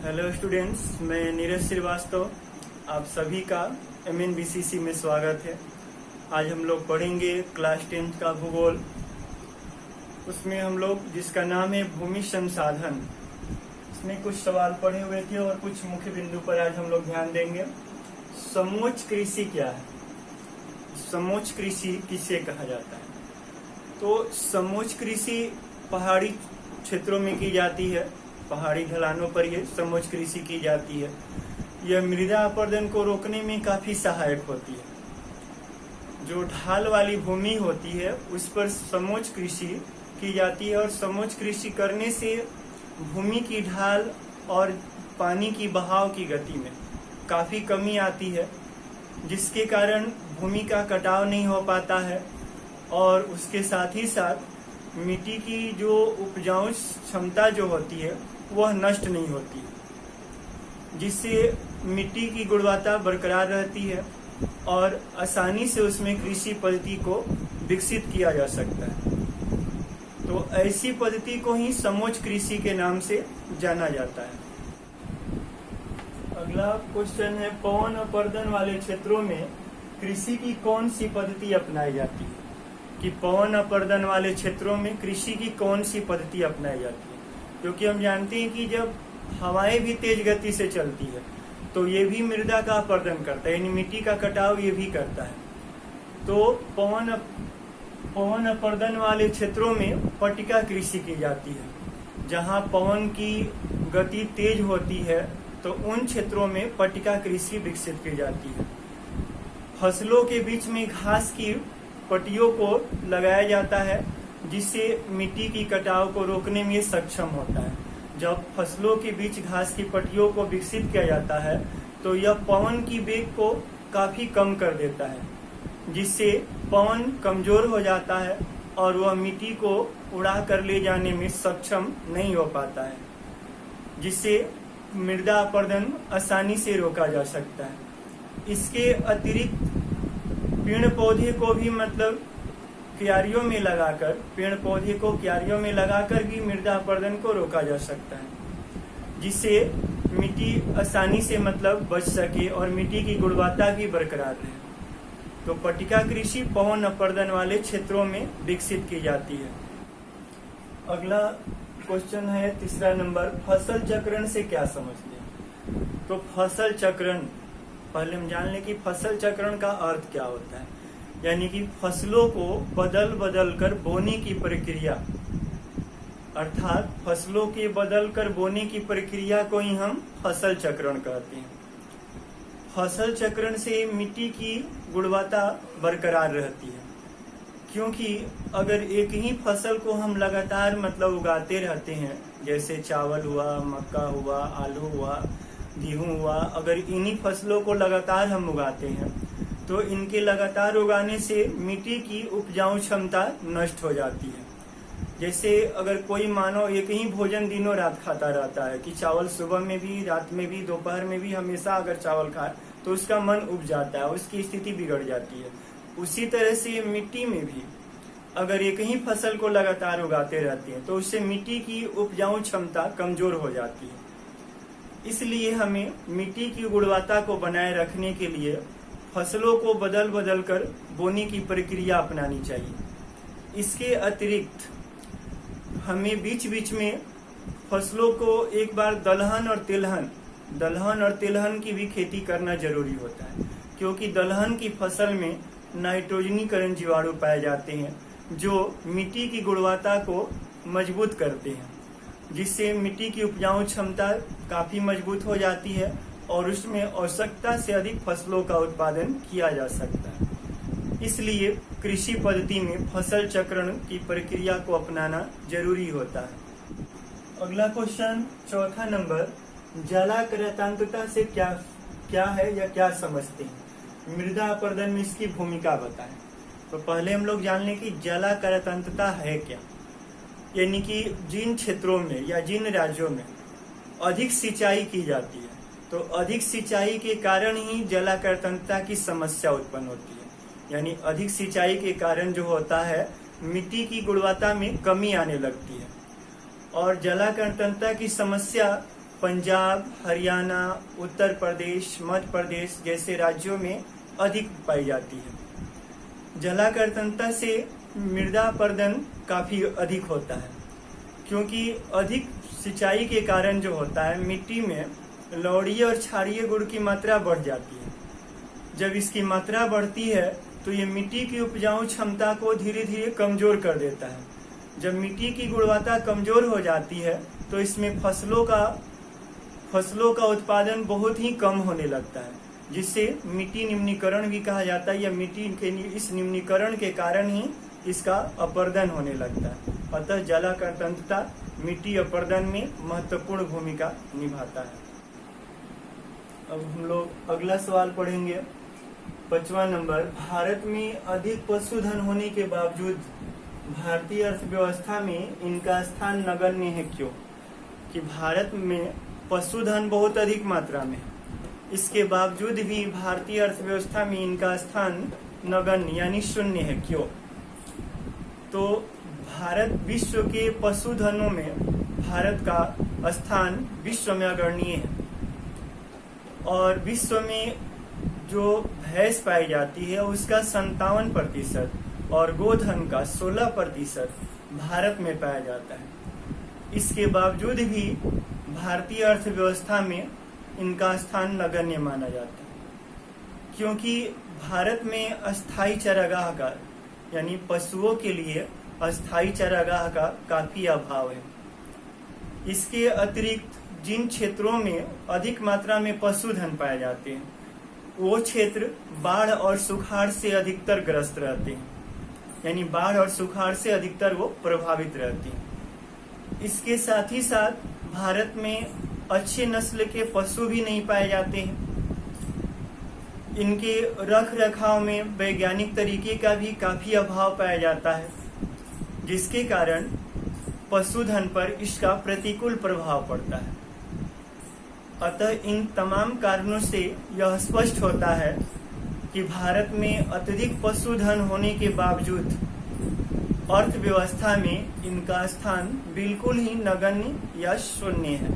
Hello students, मैं नीरज श्रीवास्तव आप सभी का MNBCC में स्वागत है। आज हम लोग पढ़ेंगे क्लास 10 का भूगोल। उसमें हम लोग जिसका नाम है भूमि संसाधन, इसमें कुछ सवाल पढ़े हुए थे और कुछ मुख्य बिंदु पर आज हम लोग ध्यान देंगे। समोच्च कृषि क्या है? समोच्च कृषि किसे कहा जाता है? तो समोच्च कृषि पहाड़ी क्षेत्रों में की जाती है, पहाड़ी ढलानों पर यह समोच्च कृषि की जाती है। यह मृदा अपरदन को रोकने में काफी सहायक होती है। जो ढाल वाली भूमि होती है उस पर समोच्च कृषि की जाती है और समोच्च कृषि करने से भूमि की ढाल और पानी की बहाव की गति में काफी कमी आती है, जिसके कारण भूमि का कटाव नहीं हो पाता है और उसके साथ ही साथ मिट्टी की जो उपजाऊ क्षमता जो होती है वह नष्ट नहीं होती, जिससे मिट्टी की गुणवत्ता बरकरार रहती है और आसानी से उसमें कृषि पद्धति को विकसित किया जा सकता है। तो ऐसी पद्धति को ही समोच्च कृषि के नाम से जाना जाता है। अगला क्वेश्चन है, पवन अपरदन वाले क्षेत्रों में कृषि की कौन सी पद्धति अपनाई जाती है? कि पवन अपरदन वाले क्षेत्रों में कृषि की कौन सी पद्धति अपनाई जाती है? क्योंकि हम जानते हैं कि जब हवाएं भी तेज गति से चलती है तो ये भी मृदा का अपरदन करता है, यानी मिट्टी का कटाव ये भी करता है। तो पवन अपरदन वाले क्षेत्रों में पट्टिका कृषि की जाती है। जहां पवन की गति तेज होती है तो उन क्षेत्रों में पट्टिका कृषि विकसित की जाती है। फसलों के बीच में घास की पट्टियों को लगाया जाता है, जिससे मिट्टी की कटाव को रोकने में सक्षम होता है। जब फसलों के बीच घास की पट्टियों को विकसित किया जाता है तो यह पवन की वेग को काफी कम कर देता है, जिससे पवन कमजोर हो जाता है और वह मिट्टी को उड़ा कर ले जाने में सक्षम नहीं हो पाता है, जिससे मृदा अपरदन आसानी से रोका जा सकता है। इसके अतिरिक्त पेड़ पौधे को भी क्यारियों में लगाकर भी मृदा अपरदन को रोका जा सकता है, जिससे मिट्टी आसानी से बच सके और मिट्टी की गुणवत्ता भी बरकरार रहे। तो पट्टिका कृषि पवन अपरदन वाले क्षेत्रों में विकसित की जाती है। अगला क्वेश्चन है, तीसरा नंबर, फसल चक्रण से क्या समझते हैं? तो फसल चक्रण, पहले हम जान लें कि फसल चक्रण का अर्थ क्या होता है। यानी कि फसलों को बदल कर बोने की प्रक्रिया, अर्थात फसलों के बदल कर बोने की प्रक्रिया को ही हम फसल चक्रण कहते हैं। फसल चक्रण से मिट्टी की गुणवत्ता बरकरार रहती है, क्योंकि अगर एक ही फसल को हम लगातार उगाते रहते हैं, जैसे चावल हुआ, मक्का हुआ, आलू हुआ, गेहूं हुआ, अगर इन्हीं फसलों को लगातार हम उगाते हैं तो इनके लगातार उगाने से मिट्टी की उपजाऊ क्षमता नष्ट हो जाती है। जैसे अगर कोई मानो एक ही भोजन दिनों रात खाता रहता है कि चावल सुबह में भी, रात में भी, दोपहर में भी हमेशा अगर चावल खाए तो उसका मन उब जाता है, उसकी स्थिति बिगड़ जाती है। उसी तरह से मिट्टी में भी अगर एक ही फसल को लगातार उगाते रहते हैं तो उससे मिट्टी की उपजाऊ क्षमता कमजोर हो जाती है। इसलिए हमें मिट्टी की गुणवत्ता को बनाए रखने के लिए फसलों को बदल कर बोने की प्रक्रिया अपनानी चाहिए। इसके अतिरिक्त हमें बीच बीच में फसलों को एक बार दलहन और तिलहन की भी खेती करना जरूरी होता है, क्योंकि दलहन की फसल में नाइट्रोजनीकरण जीवाणु पाए जाते हैं जो मिट्टी की गुणवत्ता को मजबूत करते हैं, जिससे मिट्टी की उपजाऊ क्षमता काफी मजबूत हो जाती है और उसमें आवश्यकता से अधिक फसलों का उत्पादन किया जा सकता है। इसलिए कृषि पद्धति में फसल चक्रण की प्रक्रिया को अपनाना जरूरी होता है। अगला क्वेश्चन, चौथा नंबर, जलाक्रांतता से क्या है या क्या समझते हैं? मृदा अपरदन में इसकी भूमिका बताएं। तो पहले हम लोग जान लें कि जलाक्रांतता है क्या। यानी कि जिन क्षेत्रों में या जिन राज्यों में अधिक सिंचाई की जाती है तो अधिक सिंचाई के कारण ही जलाक्रांतता की समस्या उत्पन्न होती है। यानी अधिक सिंचाई के कारण जो होता है मिट्टी की गुणवत्ता में कमी आने लगती है और जलाक्रांतता की समस्या पंजाब, हरियाणा, उत्तर प्रदेश, मध्य प्रदेश जैसे राज्यों में अधिक पाई जाती है। जलाकर तंत्र से मृदा अपरदन काफी अधिक होता है, क्योंकि अधिक सिंचाई के कारण जो होता है मिट्टी में लवणीय और क्षारीय गुण की मात्रा बढ़ जाती है। जब इसकी मात्रा बढ़ती है तो ये मिट्टी की उपजाऊ क्षमता को धीरे धीरे कमजोर कर देता है। जब मिट्टी की गुणवत्ता कमजोर हो जाती है तो इसमें फसलों का उत्पादन बहुत ही कम होने लगता है, जिससे मिट्टी निम्नीकरण भी कहा जाता है, या मिट्टी के इस निम्नीकरण के कारण ही इसका अपरदन होने लगता है। अतः जलाकर तंत्रता मिट्टी अपरदन में महत्वपूर्ण भूमिका निभाता है। अब हम लोग अगला सवाल पढ़ेंगे, 5वां नंबर। भारत में अधिक पशुधन होने के बावजूद भारतीय अर्थव्यवस्था में इनका स्थान नगण्य है, क्यों? कि भारत में पशुधन बहुत अधिक मात्रा में, इसके बावजूद भी भारतीय अर्थव्यवस्था में इनका स्थान नगण्य यानी शून्य है, क्यों? तो भारत विश्व के पशुधनों में भारत का स्थान विश्व में अग्रणीय है, और विश्व में जो भैंस पाई जाती है उसका 57% और गोधन का 16% भारत में पाया जाता है। इसके बावजूद भी भारतीय अर्थव्यवस्था में इनका स्थान नगण्य माना जाता है, क्योंकि भारत में अस्थायी चारागाह का यानी पशुओं के लिए अस्थायी चारागाह का काफी अभाव है। इसके अतिरिक्त जिन क्षेत्रों में अधिक मात्रा में पशुधन पाए जाते हैं वो क्षेत्र बाढ़ और सुखाड़ से अधिकतर ग्रस्त रहते हैं, यानी बाढ़ और सुखाड़ से अधिकतर वो प्रभावित रहते हैं। इसके साथ ही साथ भारत में अच्छे नस्ल के पशु भी नहीं पाए जाते हैं। इनके रख रखाव में वैज्ञानिक तरीके का भी काफी अभाव पाया जाता है, जिसके कारण पशुधन पर इसका प्रतिकूल प्रभाव पड़ता है। अतः इन तमाम कारणों से यह स्पष्ट होता है कि भारत में अत्यधिक पशुधन होने के बावजूद अर्थव्यवस्था में इनका स्थान बिल्कुल ही नगण्य या शून्य है।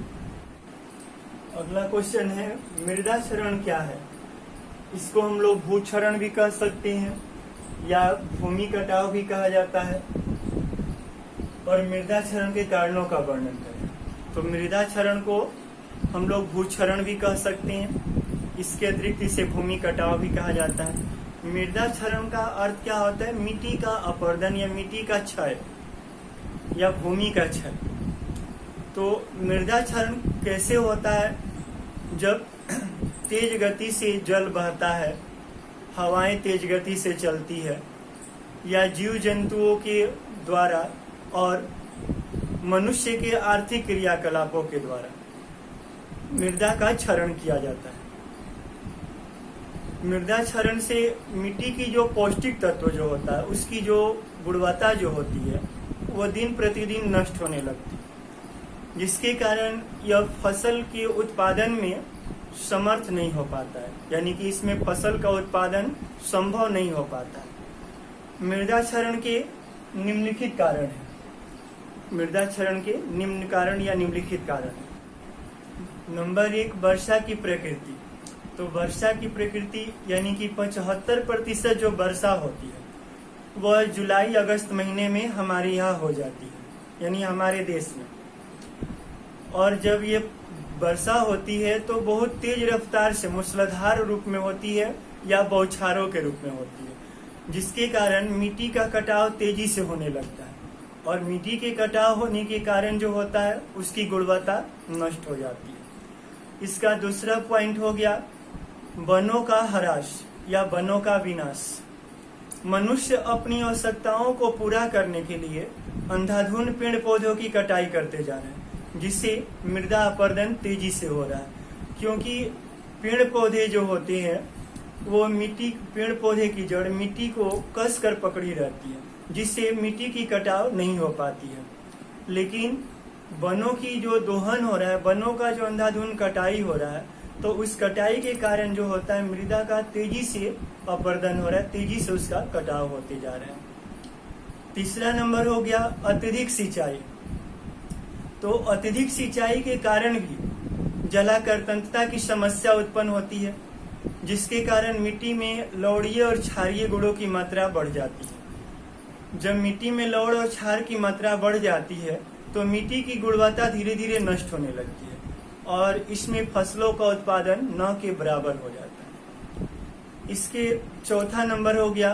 अगला क्वेश्चन है, मृदा क्षरण क्या है? इसको हम लोग भूक्षरण भी कह सकते हैं या भूमि कटाव भी कहा जाता है। और मृदा क्षरण के कारणों का वर्णन करें तो मृदा क्षरण को हम लोग भूक्षरण भी कह सकते हैं, इसके अतिरिक्त इसे भूमि कटाव भी कहा जाता है। मृदा क्षरण का अर्थ क्या होता है? मिट्टी का अपरदन या मिट्टी का क्षय या भूमि का क्षय। तो मृदा क्षरण कैसे होता है? जब तेज गति से जल बहता है, हवाएं तेज गति से चलती है, या जीव जंतुओं के द्वारा और मनुष्य के आर्थिक क्रियाकलापों के द्वारा मृदा का क्षरण किया जाता है। मृदा क्षरण से मिट्टी की जो पौष्टिक तत्व जो होता है उसकी जो गुणवत्ता जो होती है वो दिन प्रतिदिन नष्ट होने लगती है, जिसके कारण यह फसल के उत्पादन में समर्थ नहीं हो पाता है, यानी कि इसमें फसल का उत्पादन संभव नहीं हो पाता है। मृदा क्षरण के निम्नलिखित कारण है। मृदा क्षरण के निम्न कारण या निम्नलिखित कारण है। नंबर 1, वर्षा की प्रकृति। तो वर्षा की प्रकृति यानी कि 75% जो वर्षा होती है वह जुलाई अगस्त महीने में हमारे यहाँ हो जाती है, यानी हमारे देश में। और जब ये वर्षा होती है तो बहुत तेज रफ्तार से मूसलाधार रूप में होती है या बौछारों के रूप में होती है, जिसके कारण मिट्टी का कटाव तेजी से होने लगता है, और मिट्टी के कटाव होने के कारण जो होता है उसकी गुणवत्ता नष्ट हो जाती है। इसका दूसरा पॉइंट हो गया वनों का ह्रास या वनों का विनाश। मनुष्य अपनी आवश्यकताओं को पूरा करने के लिए अंधाधुंध पेड़ पौधों की कटाई करते जा रहे हैं, जिससे मृदा अपरदन तेजी से हो रहा है। क्योंकि पेड़ पौधे जो होते हैं वो पेड़ पौधे की जड़ मिट्टी को कस कर पकड़ी रहती है, जिससे मिट्टी की कटाव नहीं हो पाती है। लेकिन वनों की जो दोहन हो रहा है, वनों का जो अंधाधुंध कटाई हो रहा है, तो उस कटाई के कारण जो होता है मृदा का तेजी से अपरदन हो रहा है, तेजी से उसका कटाव होते जा रहा है। तीसरा नंबर हो गया अत्यधिक सिंचाई। तो अत्यधिक सिंचाई के कारण भी जलाकर तंत्रता की समस्या उत्पन्न होती है, जिसके कारण मिट्टी में लवणीय और क्षारीय गुणों की मात्रा बढ़ जाती है। जब मिट्टी में लवण और क्षार की मात्रा बढ़ जाती है तो मिट्टी की गुणवत्ता धीरे धीरे नष्ट होने लगती है और इसमें फसलों का उत्पादन न के बराबर हो जाता है। इसके चौथा नंबर हो गया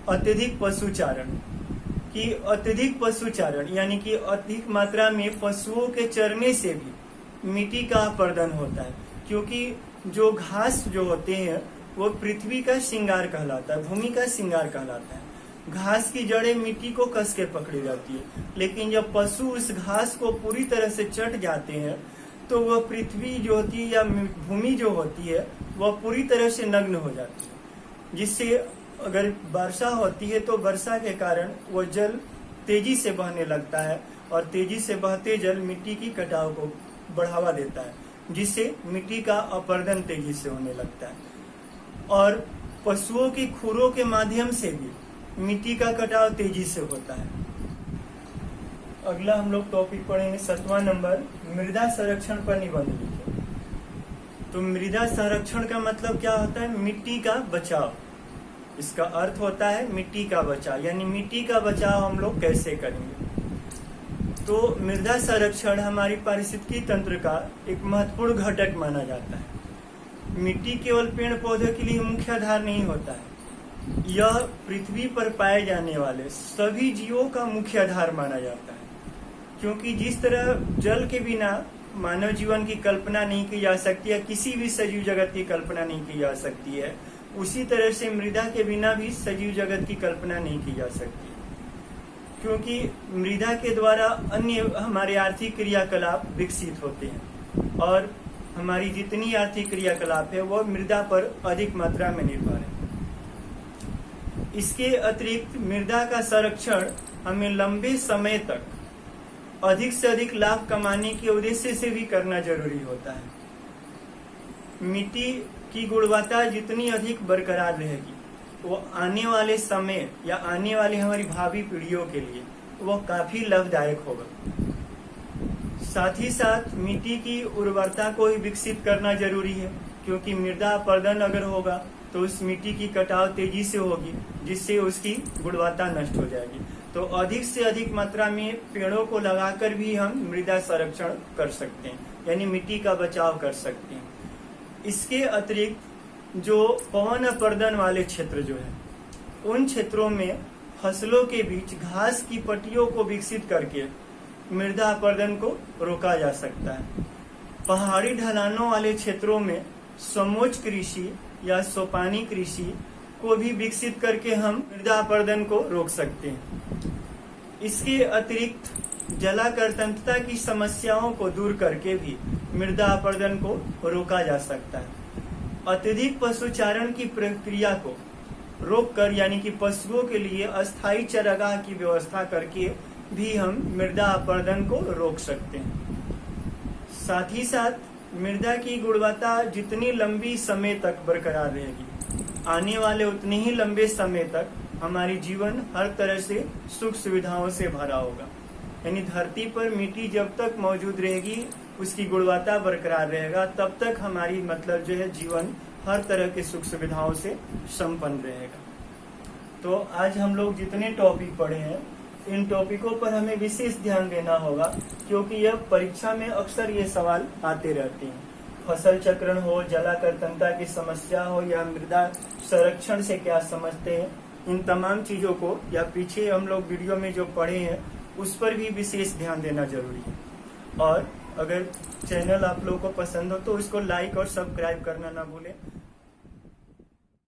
अत्यधिक पशुचारण। कि अत्यधिक पशुचारण यानी कि अधिक मात्रा में पशुओं के चरने से भी मिट्टी का अपरदन होता है, क्योंकि जो घास जो होते हैं वो पृथ्वी का श्रृंगार कहलाता है, भूमि का श्रृंगार कहलाता है। घास की जड़ें मिट्टी को कस के पकड़ी रहती है, लेकिन जब पशु उस घास को पूरी तरह से चट जाते हैं तो वह पृथ्वी जो होती है या भूमि जो होती है वह पूरी तरह से नग्न हो जाती है, जिससे अगर वर्षा होती है तो वर्षा के कारण वह जल तेजी से बहने लगता है और तेजी से बहते जल मिट्टी की कटाव को बढ़ावा देता है, जिससे मिट्टी का अपरदन तेजी से होने लगता है। और पशुओं की खुरों के माध्यम से भी मिट्टी का कटाव तेजी से होता है। अगला हम लोग टॉपिक पढ़ेंगे 7वां नंबर, मृदा संरक्षण पर निबंध लिखें। तो मृदा संरक्षण का मतलब क्या होता है? मिट्टी का बचाव। इसका अर्थ होता है मिट्टी का बचाव, यानी मिट्टी का बचाव हम लोग कैसे करेंगे। तो मृदा संरक्षण हमारी पारिस्थितिकी तंत्र का एक महत्वपूर्ण घटक माना जाता है। मिट्टी केवल पेड़ पौधे के लिए मुख्य आधार नहीं होता है, यह पृथ्वी पर पाए जाने वाले सभी जीवों का मुख्य आधार माना जाता है, क्योंकि जिस तरह जल के बिना मानव जीवन की कल्पना नहीं की जा सकती है, किसी भी सजीव जगत की कल्पना नहीं की जा सकती है, उसी तरह से मृदा के बिना भी सजीव जगत की कल्पना नहीं की जा सकती, क्योंकि मृदा के द्वारा अन्य हमारे आर्थिक क्रियाकलाप विकसित होते हैं और हमारी जितनी आर्थिक क्रियाकलाप है वह मृदा पर अधिक मात्रा में निर्भर है। इसके अतिरिक्त मृदा का संरक्षण हमें लंबे समय तक अधिक से अधिक लाभ कमाने के उद्देश्य से भी करना जरूरी होता है। मिट्टी की गुणवत्ता जितनी अधिक बरकरार रहेगी वो आने वाले समय या आने वाले हमारी भावी पीढ़ियों के लिए वो काफी लाभदायक होगा। साथ ही साथ मिट्टी की उर्वरता को ही विकसित करना जरूरी है, क्योंकि मृदा अपरदन अगर होगा तो उस मिट्टी की कटाव तेजी से होगी, जिससे उसकी गुणवत्ता नष्ट हो जाएगी। तो अधिक से अधिक मात्रा में पेड़ों को लगाकर भी हम मृदा संरक्षण कर सकते हैं, यानी मिट्टी का बचाव कर सकते हैं। इसके अतिरिक्त जो पवन अपरदन वाले क्षेत्र जो है उन क्षेत्रों में फसलों के बीच घास की पट्टियों को विकसित करके मृदा अपरदन को रोका जा सकता है। पहाड़ी ढलानों वाले क्षेत्रों में समोच्च कृषि या सोपानी कृषि को भी विकसित करके हम मृदा अपरदन को रोक सकते हैं। इसके अतिरिक्त जलाकर तंत्रता की समस्याओं को दूर करके भी मृदा अपरदन को रोका जा सकता है। अत्यधिक पशुचारण की प्रक्रिया को रोककर, यानी कि पशुओं के लिए अस्थायी चारागाह की व्यवस्था करके भी हम मृदा अपरदन को रोक सकते हैं। साथ ही साथ मृदा की गुणवत्ता जितनी लंबी समय तक बरकरार रहेगी, आने वाले उतने ही लंबे समय तक हमारी जीवन हर तरह से सुख सुविधाओं से भरा होगा। यानी धरती पर मिट्टी जब तक मौजूद रहेगी, उसकी गुणवत्ता बरकरार रहेगा, तब तक हमारी मतलब जो है जीवन हर तरह के सुख सुविधाओं से संपन्न रहेगा। तो आज हम लोग जितने टॉपिक पढ़े हैं इन टॉपिकों पर हमें विशेष ध्यान देना होगा, क्योंकि यह परीक्षा में अक्सर ये सवाल आते रहते हैं। फसल चक्रण हो, जलाकर तंत्रता की समस्या हो या मृदा संरक्षण से क्या समझते हैं, इन तमाम चीजों को या पीछे हम लोग वीडियो में जो पढ़े हैं उस पर भी विशेष ध्यान देना जरूरी है। और अगर चैनल आप लोगों को पसंद हो तो इसको लाइक और सब्सक्राइब करना ना भूलें।